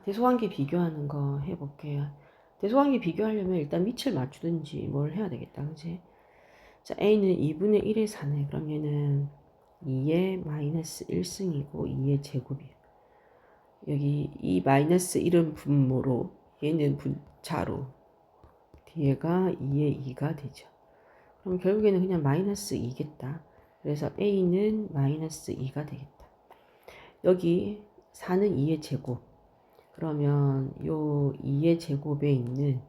대소관계 비교하는 거 해볼게요. 대소관계 비교하려면 일단 밑을 맞추든지 뭘 해야 되겠다. 그지? 자, A는 2분의 1의 4네. 그럼 얘는 2의 마이너스 1승이고 2의 제곱이에요. 여기 이 마이너스 1은 분모로 얘는 분자로 뒤에가 2의 2가 되죠. 그럼 결국에는 그냥 마이너스 2겠다. 그래서 A는 마이너스 2가 되겠다. 여기 4는 2의 제곱. 그러면 요 2의 제곱에 있는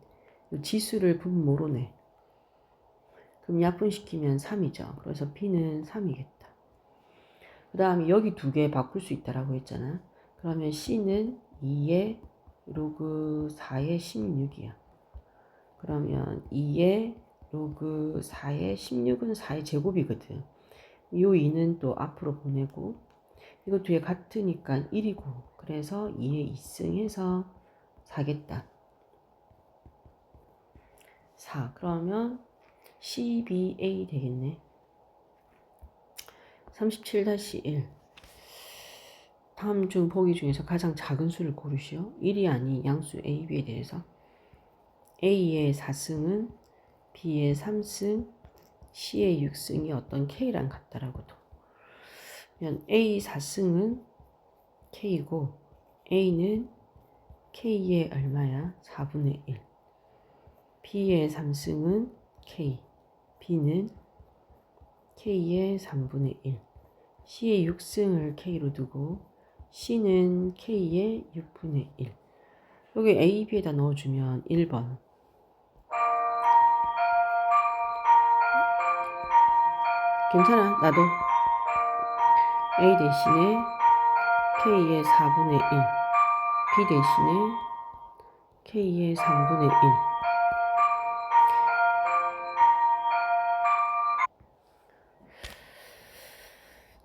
요 지수를 분모로 내. 그럼 약분시키면 3이죠. 그래서 B는 3이겠다. 그 다음에 여기 두 개 바꿀 수 있다라고 했잖아. 그러면 C는 2의 로그 4의 16이야. 그러면 2의 로그 4의 16은 4의 제곱이거든. 요 2는 또 앞으로 보내고 이거 뒤에 같으니까 1이고 그래서 2의 2승해서 4겠다. 4. 그러면 CBA 되겠네. 37-1. 다음 중 보기 중에서 가장 작은 수를 고르시오. 1이 아닌 양수 A, B에 대해서 A의 4승은 B의 3승, C의 6승이 어떤 K랑 같다라고 도. 그러면 A 4승은 K고 A는 K의 얼마야? 4분의 1. B의 3승은 K, B는 K의 3분의 1. C의 6승을 K로 두고 C는 K의 6분의 1. 여기 A, B에다 넣어주면 1번. 괜찮아, 나도. A 대신에 K의 4분의 1. B 대신에 K의 3분의 1.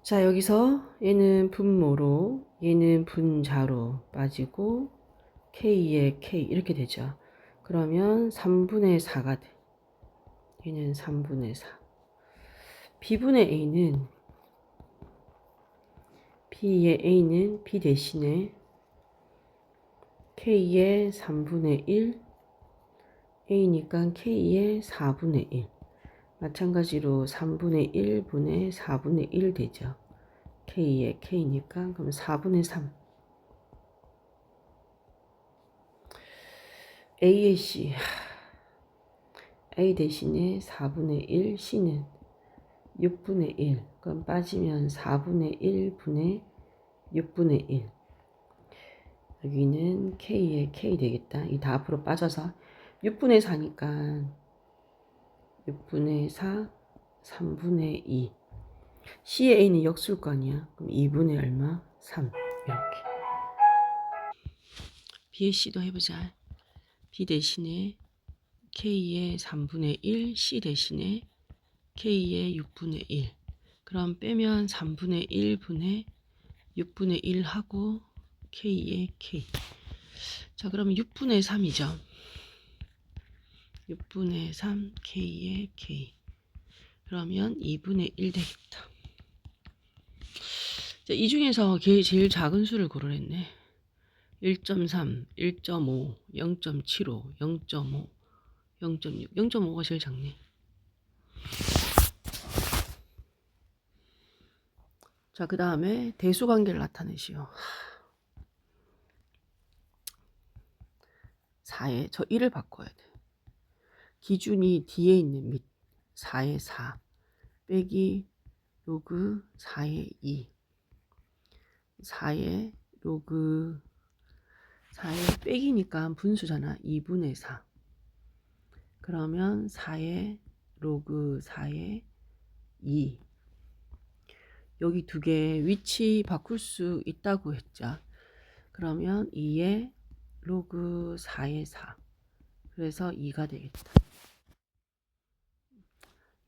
자, 여기서 얘는 분모로, 얘는 분자로 빠지고 K의 K 이렇게 되죠. 그러면 3분의 4가 돼. 얘는 3분의 4. B분의 A는 B의 A는 B 대신에 K의 3분의 1, A니까 K의 4분의 1. 마찬가지로 3분의 1분의 4분의 1 되죠. K의 K니까 그럼 4분의 3. A의 C. A 대신에 4분의 1, C는 6분의 1. 그럼 빠지면 4분의 1분의 6분의 1. 여기는 K의 K 되겠다. 이 다 앞으로 빠져서 6분의 4니까 6분의 4, 3분의 2. C의 A는 역수일 거 아니야. 그럼 2분의 얼마? 3. 이렇게. B의 C도 해보자. B 대신에 K의 3분의 1, C 대신에 K의 6분의 1. 그럼 빼면 3분의 1분의 6분의 1 하고 K의 K. 자, 그러면 6분의 3이죠. 6분의 3 K의 K. 그러면 2분의 1 되겠다. 자, 이 중에서 제일 작은 수를 고르랬네. 1.3, 1.5, 0.75, 0.5, 0.6. 0.5가 제일 작네. 자, 그 다음에 대수관계를 나타내시오. 4에 저 1을 바꿔야 돼. 기준이 뒤에 있는 밑 4에 4 빼기 로그 4에 2. 4에 로그 4에 빼기니까 분수잖아. 2분의 4. 그러면 4에 로그 4에 2. 여기 두 개 위치 바꿀 수 있다고 했죠. 그러면 2에 로그 4에 4. 그래서 2가 되겠다.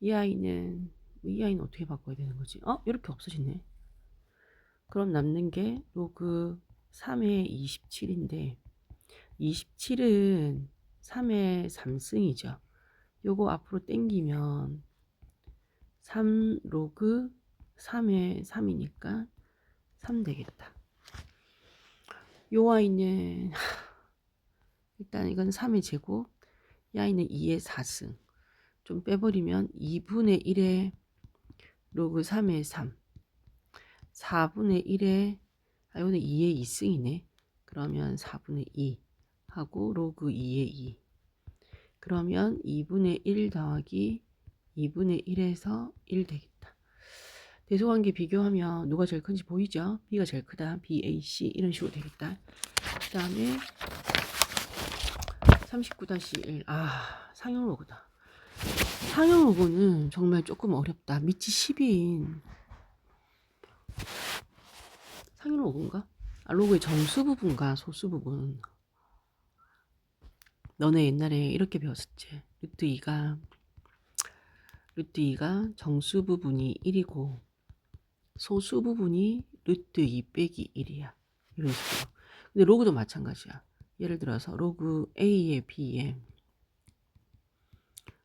이 아이는 어떻게 바꿔야 되는 거지? 이렇게 없어지네. 그럼 남는 게 로그 3의 27인데 27은 3의 3승이죠. 요거 앞으로 땡기면 3 로그 3의 3이니까 3 되겠다. 요 y는 일단 이건 3의 제곱, y는 2의 4승. 좀 빼버리면 2분의 1의 로그 3의 3, 4분의 1의 이거는 2의 2승이네. 그러면 4분의 2 하고 로그 2의 2. 그러면 2분의 1 더하기 2분의 1에서 1 되겠다. 대소관계 비교하면 누가 제일 큰지 보이죠? B가 제일 크다. B, A, C 이런 식으로 되겠다. 그 다음에 39-1 상형로그다. 상형로그는 정말 조금 어렵다. 밑이 10인 상형로그인가? 로그의 정수 부분과 소수 부분. 너네 옛날에 이렇게 배웠었지. 루트 2가 정수 부분이 1이고 소수 부분이 루트 2 빼기 1이야. 이런 식으로. 근데 로그도 마찬가지야. 예를 들어서 로그 A의 B에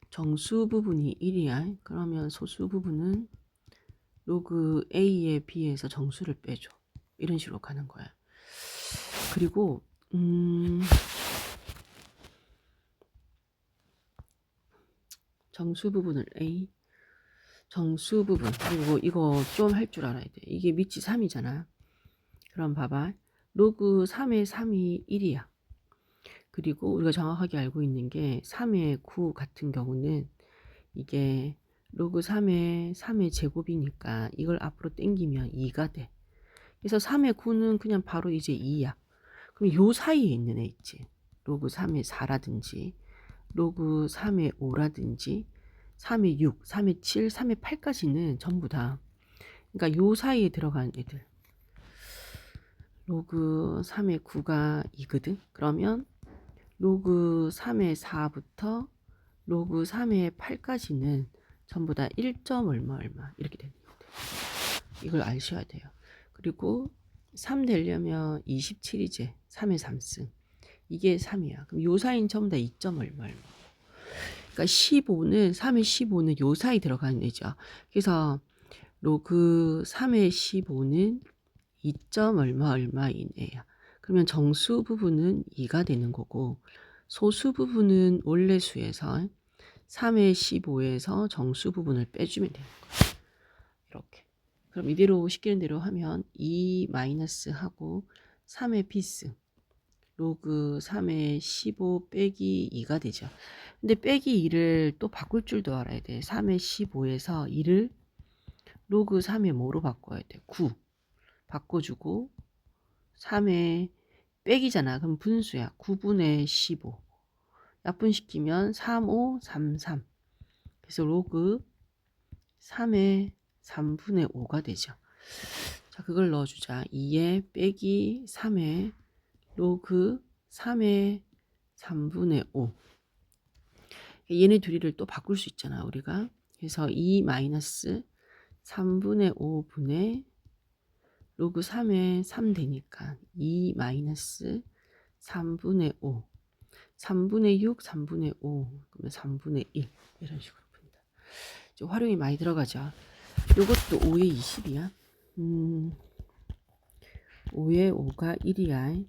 정수 부분이 1이야. 그러면 소수 부분은 로그 A의 B에서 정수를 빼줘. 이런 식으로 가는 거야. 그리고 정수 부분을 A, 정수 부분, 그리고 이거 좀 할 줄 알아야 돼. 이게 밑이 3이잖아. 그럼 봐봐. 로그 3의 3이 1이야. 그리고 우리가 정확하게 알고 있는 게 3의 9 같은 경우는 이게 로그 3의 제곱이니까 이걸 앞으로 당기면 2가 돼. 그래서 3의 9는 그냥 바로 이제 2야. 그럼 요 사이에 있는 애 있지. 로그 3의 4라든지 로그 3의 5라든지 3의 6, 3의 7, 3의 8까지는 전부 다 그러니까 요 사이에 들어간 애들. 로그 3의 9가 2거든. 그러면 로그 3의 4부터 로그 3의 8까지는 전부 다 1점 얼마 이렇게 되는 거예요. 이걸 아셔야 돼요. 그리고 3 되려면 27이제 3의 3승. 이게 3이야. 그럼 요 사이는 전부 다 2점 얼마. 그러니까 15는 3의 15는 요 사이 들어가는 애죠. 그래서 로그 3의 15는 2점 얼마인 애야. 그러면 정수 부분은 2가 되는 거고 소수 부분은 원래 수에서 3의 15에서 정수 부분을 빼주면 되는 거야. 이렇게. 그럼 이대로 시키는 대로 하면 2 마이너스 하고 3의 B승 로그 3의 15 빼기 2가 되죠. 근데 빼기 2를 또 바꿀 줄도 알아야 돼. 3의 15에서 2를 로그 3의 뭐로 바꿔야 돼? 9 바꿔주고 3의 빼기잖아. 그럼 분수야. 9분의 15 약분시키면 3, 5, 3, 3 그래서 로그 3의 3분의 5가 되죠. 자, 그걸 넣어주자. 2의 빼기 3의 로그 3의 3분의 5 얘네 둘이를 또 바꿀 수 있잖아 우리가. 그래서 2 마이너스 3분의 5분의 로그 3의 3 되니까 2 마이너스 3분의 5 3분의 6 3분의 5 그러면 3분의 1 이런 식으로 푼다. 좀 활용이 많이 들어가죠. 요것도 5의 20이야. 5의 5가 1이야.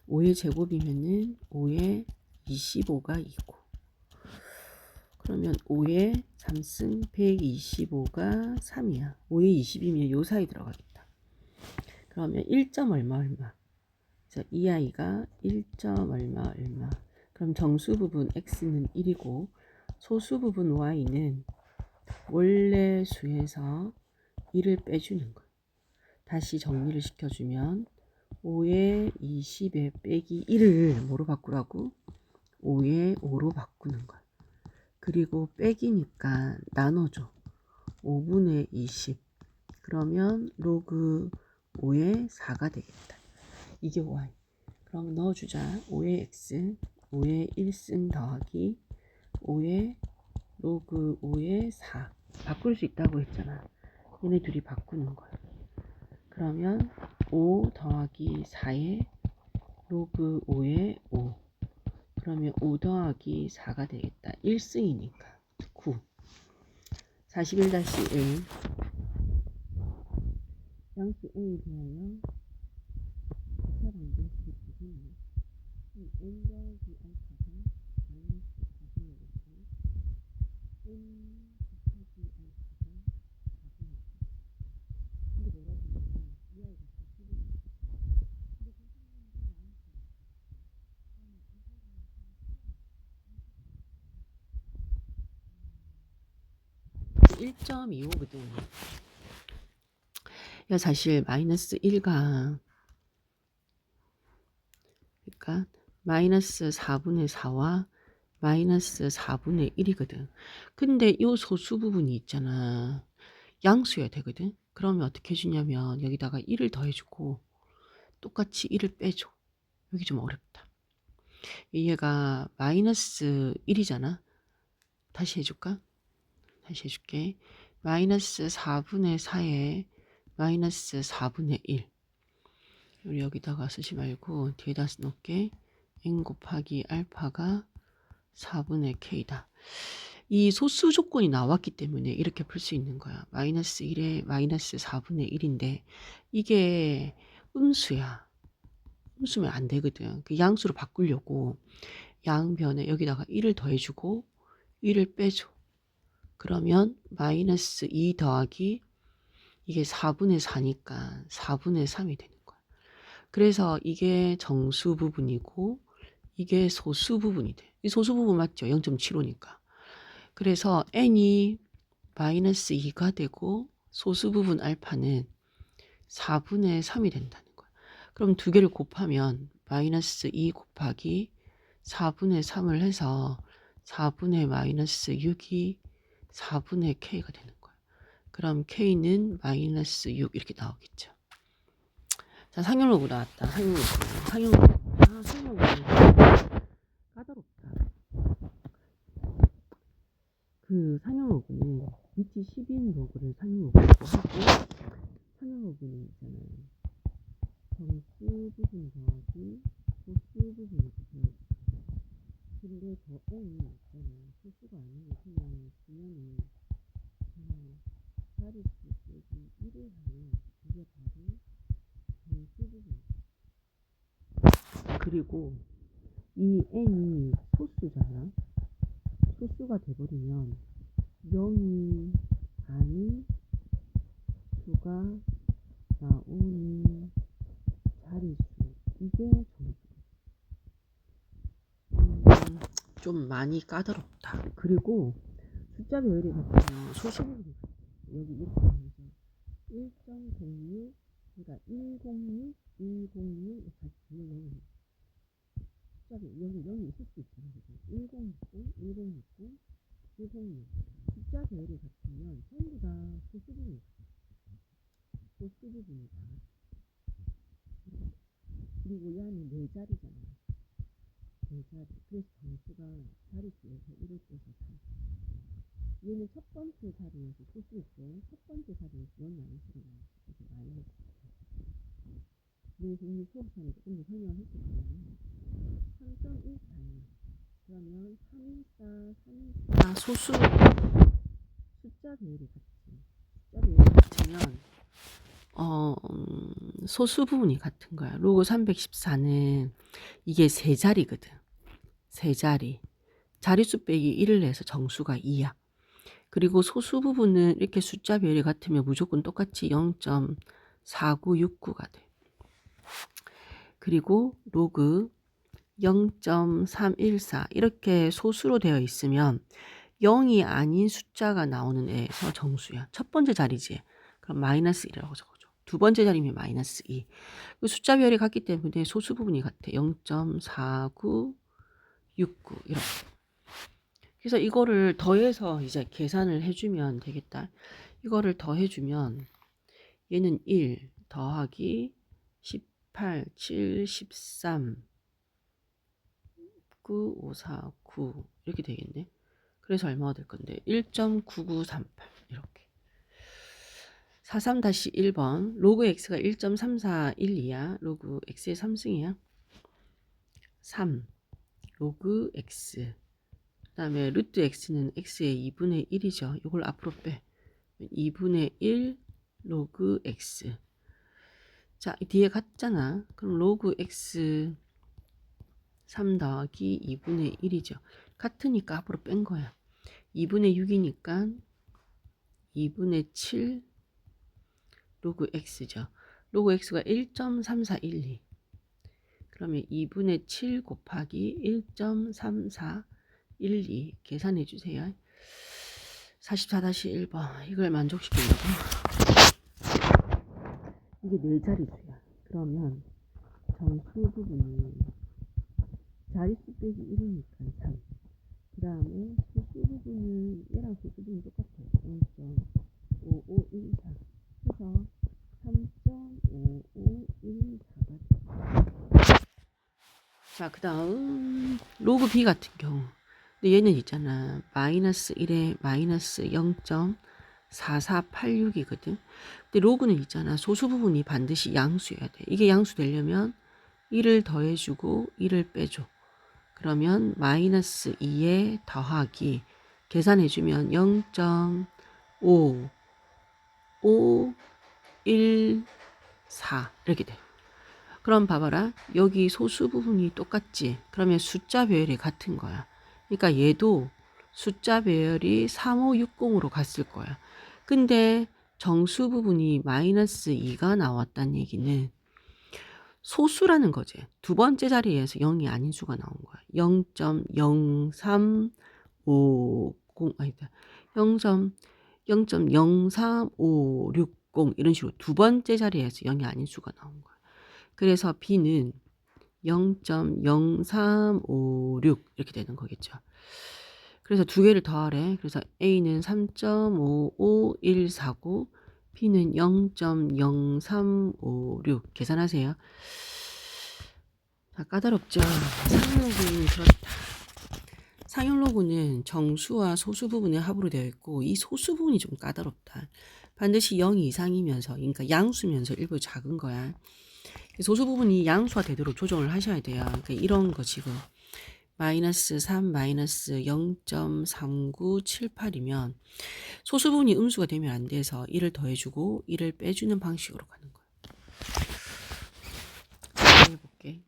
5의 제곱이면은 5의 25가 2고 그러면 5의 3승 125가 3이야. 5의 20이면 요 사이 들어가겠다. 그러면 1점 얼마. 그래서 이 아이가 1점 얼마. 그럼 정수 부분 x는 1이고 소수 부분 y는 원래 수에서 1을 빼주는 거야. 다시 정리를 시켜주면 5의 20에 빼기 1을 뭐로 바꾸라고? 5의 5로 바꾸는 거야. 그리고 빼기니까 나눠줘. 5분의 20 그러면 로그 5의 4가 되겠다. 이게 y. 그럼 넣어주자. 5의 x 5의 1승 더하기 5의 로그 5의 4 바꿀 수 있다고 했잖아. 얘네 둘이 바꾸는 거야. 그러면 5 더하기 4의 로그 5의 5 그러면 5 더하기 4가 되겠다. 1승이니까 9 41-1 양수 A에 대하여 사랑도 n 더하기 알파가 마이너스 4분의 5고 n 곱하기 알파가 4분의 5. 근데 뭐라고 하냐면 이 아이가 90을 근데 선생님도 양수 1.25거든. 야, 사실 마이너스 1가 그러니까 마이너스 4분의 4와 마이너스 4분의 1이거든. 근데 이 소수 부분이 있잖아. 양수여야 되거든. 그러면 어떻게 해주냐면 여기다가 1을 더해주고 똑같이 1을 빼줘. 여기 좀 어렵다. 얘가 마이너스 1이잖아. 다시 해줄까? 다시 해줄게. 마이너스 4분의 4에 마이너스 4분의 1. 우리 여기다가 쓰지 말고 뒤에다 넣을게. n 곱하기 알파가 4분의 k다. 이 소수 조건이 나왔기 때문에 이렇게 풀 수 있는 거야. 마이너스 1에 마이너스 4분의 1인데 이게 음수야. 음수면 안 되거든. 그 양수로 바꾸려고 양변에 여기다가 1을 더해주고 1을 빼줘. 그러면 마이너스 2 더하기 이게 4분의 4니까 4분의 3이 되는 거야. 그래서 이게 정수 부분이고 이게 소수 부분이 돼. 이 소수 부분 맞죠? 0.75니까. 그래서 n이 마이너스 2가 되고 소수 부분 알파는 4분의 3이 된다는 거야. 그럼 두 개를 곱하면 마이너스 2 곱하기 4분의 3을 해서 4분의 마이너스 6이 4분의 k가 되는 거야. 그럼 k는 마이너스 6 이렇게 나오겠죠. 자, 상용로그 나왔다. 상용로그 까다롭다. 그 상용로그는 밑이 10인 로그를 상용로그라고 하고 상용로그는 있잖아요. 정수 부분 더하기 소수 부분이 되어 근데 저 n이 있잖아요. 소수가 아닌 거 그냥 주면은 자릿수 빼기 1을 하면 이게 바로 정수 부분. 그리고 이 n이 소수잖아. 소수가 돼버리면 0이 아닌 수가 나오는 자릿수. 이게 정수. 좀 많이 까다롭다. 그리고 숫자 배열이 같으면 소수 부분이 여기 이렇게 하면서 1.06 그러니까 106, 106 다시 보면 숫자가 여기 0이 있을 수 있잖아요. 1060, 1060, 106 숫자 배열이 같으면 전부 다 소수 부분이 소수 부분이다. 그리고 얘는 네 자리잖아요. 네 자리. 그래서 정수가 자릿수에서 1을 빼서 3. 얘는 첫 번째 자리에서 소수일 때 첫 번째 자리에서 0이 아닌 수가 나왔어. 그래서 마이너스. 그래서 이 수업상에 조금 더 설명했을 거예요. 3.14. 그러면 314, 314 소수 숫자 배열이 같지. 숫자 배열이 같으면 소수 부분이 같은 거야. 로그 314는 이게 세 자리거든. 세 자리. 자릿수 빼기 1을 해서 정수가 2야. 그리고 소수 부분은 이렇게 숫자 배열이 같으면 무조건 똑같이 0.4969가 돼. 그리고 로그 0.314 이렇게 소수로 되어 있으면 0이 아닌 숫자가 나오는 애에서 정수야. 첫 번째 자리지. 그럼 마이너스 1이라고 적어줘. 두 번째 자리면 마이너스 2. 그 숫자 배열이 같기 때문에 소수 부분이 같아. 0.4969 이렇게. 그래서 이거를 더해서 이제 계산을 해주면 되겠다. 이거를 더해주면 얘는 1 더하기 18, 7, 13, 9, 5, 4, 9 이렇게 되겠네. 그래서 얼마가 될 건데 1.9938 이렇게 43-1번 로그 x가 1.3412야. 로그 x의 3승이야. 3 로그 x 그 다음에 루트 x는 x의 2분의 1이죠. 이걸 앞으로 빼 2분의 1 로그 x. 자, 뒤에 같잖아. 그럼 로그 x 3 더하기 2분의 1이죠. 같으니까 앞으로 뺀 거야. 2분의 6이니까 2분의 7 로그 x죠. 로그 x가 1.3412. 그러면 2분의 7 곱하기 1.3412 계산해 주세요. 44-1번 이걸 만족시키려고. 이게 4자릿수야. 그러면 정수 부분이 자릿수 빼기 1이니까 3. 그 다음에 소수 부분은 얘랑 소수 부분이 똑같아요. 0.5514 해서 3.5514가 돼. 자, 그 다음 로그 b 같은 경우. 근데 얘는 있잖아. 마이너스 1에 마이너스 0.4486이거든. 근데 로그는 있잖아. 소수 부분이 반드시 양수여야 돼. 이게 양수 되려면 1을 더해주고 1을 빼줘. 그러면 마이너스 2에 더하기 계산해주면 0.5514 이렇게 돼. 그럼 봐봐라. 여기 소수 부분이 똑같지? 그러면 숫자 배열이 같은 거야. 그러니까 얘도 숫자 배열이 3560으로 갔을 거야. 근데 정수 부분이 마이너스 2가 나왔다는 얘기는 소수라는 거지. 두 번째 자리에서 0이 아닌 수가 나온 거야. 0.03560 아니다. 0.03560 이런 식으로 두 번째 자리에서 0이 아닌 수가 나온 거야. 그래서 B는 0.0356 이렇게 되는 거겠죠. 그래서 두 개를 더하래. 그래서 A는 3.55149, B는 0.0356 계산하세요. 자, 까다롭죠. 상용로그는 그렇다. 상용로그는 정수와 소수 부분의 합으로 되어 있고 이 소수 부분이 좀 까다롭다. 반드시 0 이상이면서 그러니까 양수면서 일부 작은 거야. 소수 부분이 양수화 되도록 조정을 하셔야 돼요. 그러니까 이런 거 지금 마이너스 3, 마이너스 0.3978이면 소수 부분이 음수가 되면 안 돼서 1을 더해주고 1을 빼주는 방식으로 가는 거예요. 해볼게.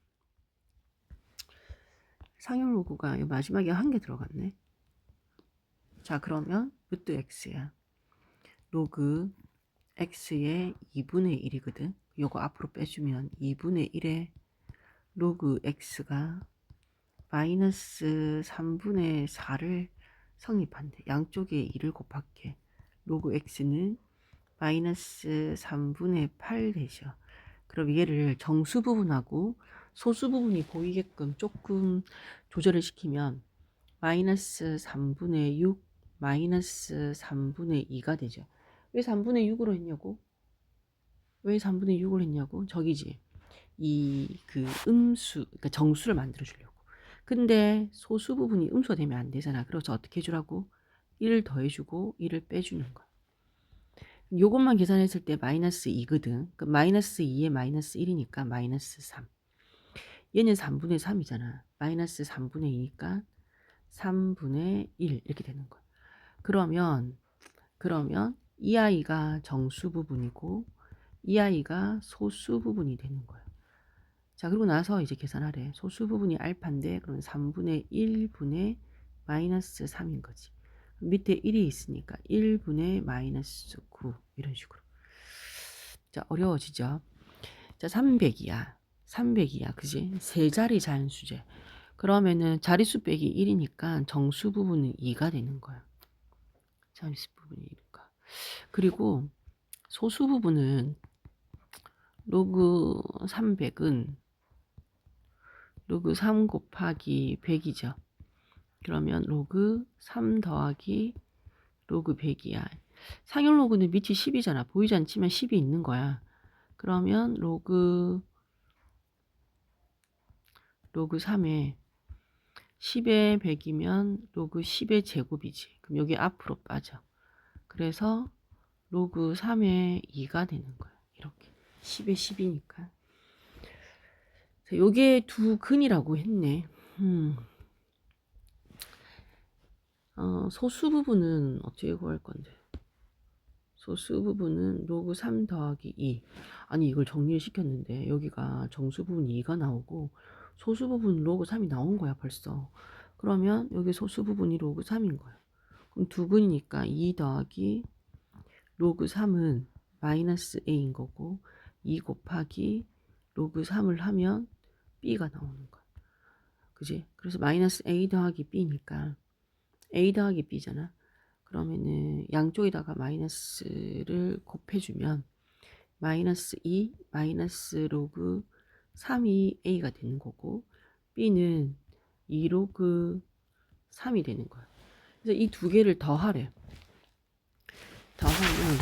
상용 로그가 마지막에 한 개 들어갔네. 자, 그러면 루트 x야. 로그 x의 2분의 1이거든. 요거 앞으로 빼주면 2분의 1에 로그 x가 마이너스 3분의 4를 성립한대. 양쪽에 2를 곱할게. 로그 x는 마이너스 3분의 8 되죠. 그럼 얘를 정수 부분하고 소수 부분이 보이게끔 조금 조절을 시키면 마이너스 3분의 6, 마이너스 3분의 2가 되죠. 왜 3분의 6으로 했냐고? 왜 3분의 6으로 했냐고? 저기지. 그 그러니까 정수를 만들어 주려고. 근데 소수 부분이 음수가 되면 안 되잖아. 그래서 어떻게 해주라고? 1을 더해주고 1을 빼주는 거야. 요것만 계산했을 때 마이너스 2거든. 그 마이너스 2에 마이너스 1이니까 마이너스 3. 얘는 3분의 3이잖아. 마이너스 3분의 2니까 3분의 1 이렇게 되는 거야. 그러면 이 아이가 정수 부분이고 이 아이가 소수 부분이 되는 거야. 자, 그리고 나서 이제 계산하래. 소수 부분이 알파인데 그러면 3분의 1분의 마이너스 3인 거지. 밑에 1이 있으니까 1분의 마이너스 9 이런 식으로. 자, 어려워지죠. 자, 300이야. 300이야. 그지? 세 자리 자연수제. 그러면은 자릿수 빼기 1이니까 정수 부분은 2가 되는 거야. 자릿수 부분이 2니까. 그리고 소수 부분은 로그 300은 로그 3 곱하기 100이죠. 그러면 로그 3 더하기 로그 100이야. 상용 로그는 밑이 10이잖아. 보이지 않지만 10이 있는 거야. 그러면 로그 3에 10의 100이면 로그 10의 제곱이지. 그럼 여기 앞으로 빠져. 그래서 로그 3의 2가 되는 거야. 이렇게. 10의 10이니까. 요게 두 근이라고 했네. 소수 부분은 어떻게 구할 건데? 소수 부분은 로그 3 더하기 2. 아니, 이걸 정리를 시켰는데 여기가 정수 부분 2가 나오고 소수 부분 로그 3이 나온 거야 벌써. 그러면 여기 소수 부분이 로그 3인 거야. 그럼 두 분이니까 2 더하기 로그 3은 마이너스 a인 거고 2 곱하기 로그 3을 하면 b가 나오는 거야. 그지? 그래서 마이너스 a 더하기 b니까 a 더하기 b잖아. 그러면은 양쪽에다가 마이너스를 곱해주면 마이너스 2 마이너스 로그 3이 a가 되는 거고 b는 2 로그 3이 되는 거야. 그래서 이 두 개를 더하래. 더하면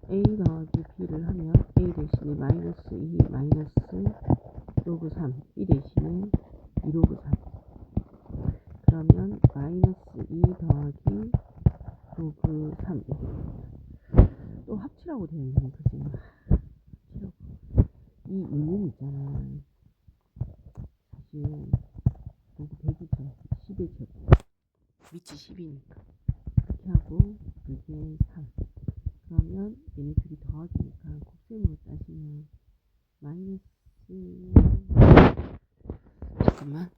a 더하기 b를 하면 a 대신에 마이너스 2 마이너스 로그 3 b 대신에 2 로그 3 그러면 마이너스 2 더하기 로그 3 또 합치라고 되어 있네. 그지? 합치라고. 이 2는 있잖아. 사실 로그 100이죠. 10의 제곱 밑이 10이니까 이렇게 하고 이게 3 그러면 얘네 둘이 더하기니까 곱셈으로 따지면 마이너스 잠깐만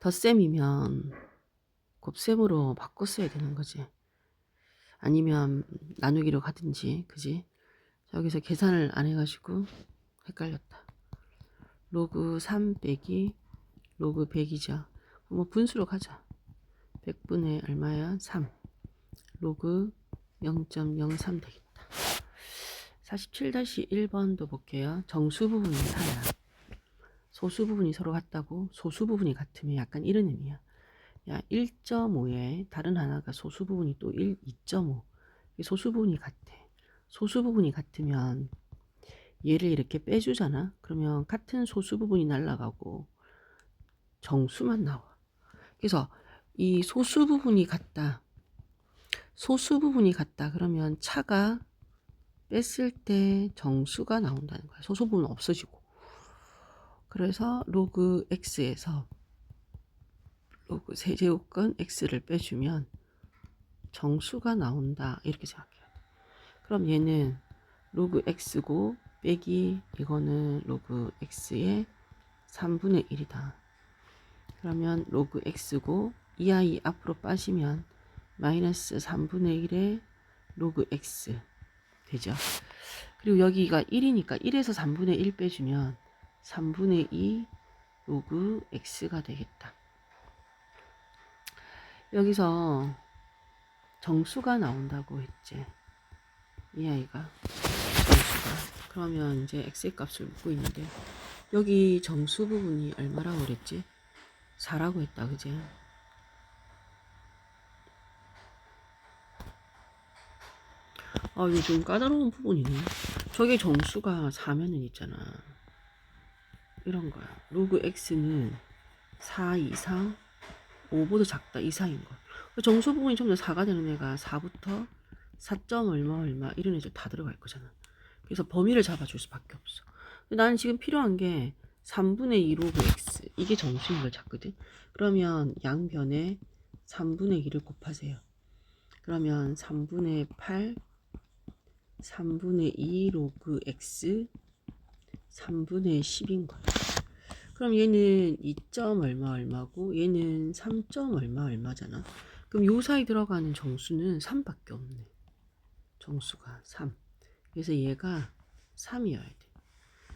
덧셈이면 곱셈으로 바꿨어야 되는 거지. 아니면 나누기로 가든지. 그지? 여기서 계산을 안 해가지고 헷갈렸다. 로그 3 빼기 로그 100이죠. 뭐 분수로 가자. 100분의 얼마야? 3 로그 0.03 되겠다. 47-1번도 볼게요. 정수 부분이 사야 소수 부분이 서로 같다고. 소수 부분이 같으면 약간 이런 의미야. 야 1.5에 다른 하나가 소수 부분이 또 2.5 소수 부분이 같아. 소수 부분이 같으면 얘를 이렇게 빼주잖아. 그러면 같은 소수 부분이 날아가고 정수만 나와. 그래서 이 소수 부분이 같다. 소수 부분이 같다. 그러면 차가 뺐을 때 정수가 나온다는 거야. 소수 부분은 없어지고. 그래서 로그 x에서 로그 세제곱근 x를 빼주면 정수가 나온다. 이렇게 생각해야 돼. 그럼 얘는 로그 x고 빼기 이거는 로그 x의 3분의 1이다. 그러면 로그 x고 이 아이 앞으로 빠지면 마이너스 3분의 1의 로그 x 되죠. 그리고 여기가 1이니까 1에서 3분의 1 빼주면 3분의 2 로그 x가 되겠다. 여기서 정수가 나온다고 했지. 이 아이가 정수가. 그러면 이제 x의 값을 묻고 있는데 여기 정수 부분이 얼마라고 그랬지? 4라고 했다. 그지? 아, 이거 좀 까다로운 부분이네. 저게 정수가 4면은 있잖아. 이런 거야. 로그 x는 4 이상 5보다 작다 이상인 거. 정수 부분이 좀 더 4가 되는 애가 4부터 4점 얼마 얼마 이런 애들 다 들어갈 거잖아. 그래서 범위를 잡아줄 수밖에 없어. 나는 지금 필요한 게 3분의 2 로그 x 이게 정수인 걸 찾거든. 그러면 양변에 3분의 2를 곱하세요. 그러면 3분의 8 3분의 2 로그 x 3분의 10인 거야. 그럼 얘는 2점 얼마 얼마고 얘는 3점 얼마 얼마잖아. 그럼 요 사이 들어가는 정수는 3밖에 없네. 정수가 3. 그래서 얘가 3이어야 돼.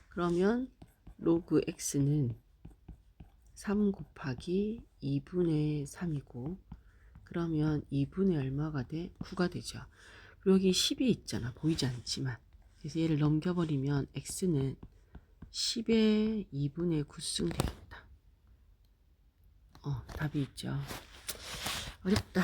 그러면 로그 x는 3 곱하기 2분의 3이고 그러면 2분의 얼마가 돼? 9가 되죠. 그리고 여기 10이 있잖아. 보이지 않지만. 그래서 얘를 넘겨버리면 x는 10의 2분의 9승 되겠다. 답이 있죠. 어렵다.